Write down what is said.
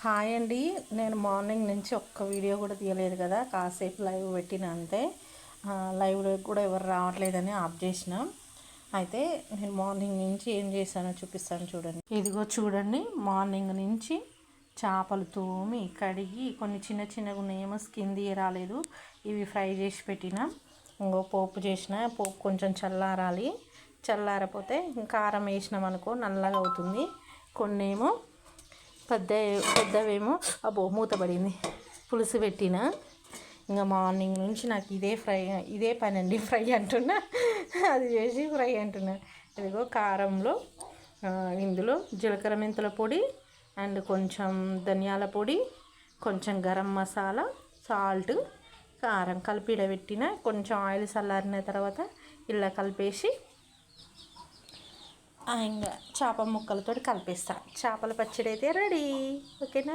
Hi అండి. నేను morning నుంచి ఒక్క వీడియో కూడా తీయలేదు కదా, కాసేపు లైవ్ పెట్టిన అంతే. లైవ్లో కూడా ఎవరు రావట్లేదని ఆఫ్ చేసిన. అయితే నేను మార్నింగ్ నుంచి ఏం చేశానో చూపిస్తాను చూడండి. ఇదిగో చూడండి, మార్నింగ్ నుంచి చేపలు తోమి కడిగి కొన్ని చిన్న చిన్నగా ఉన్నాయేమో స్కిన్ రాలేదు, ఇవి ఫ్రై చేసి పెట్టిన. ఇంకో పోపు చేసిన, పోపు కొంచెం చల్లారాలి, చల్లారపోతే కారం వేసినాం అనుకో నల్లగా అవుతుంది. కొన్నేమో పెద్దవేమో అబ్బో మూతపడింది పులుసు పెట్టిన. ఇంకా మార్నింగ్ నుంచి నాకు ఇదే పని అండి. ఫ్రై అంటున్నా, అది చేసి ఫ్రై అంటున్నా. ఇదిగో కారంలో ఇందులో జీలకర్ర మెంతుల పొడి అండ్ కొంచెం ధనియాల పొడి, కొంచెం గరం మసాలా, సాల్ట్, కారం కలిపి పెట్టిన. కొంచెం ఆయిల్ చల్లారిన తర్వాత ఇలా కలిపేసి ఇంకా చేప ముక్కలతో కలిపేస్తా. చేపల పచ్చడి అయితే రెడీ. ఓకేనా?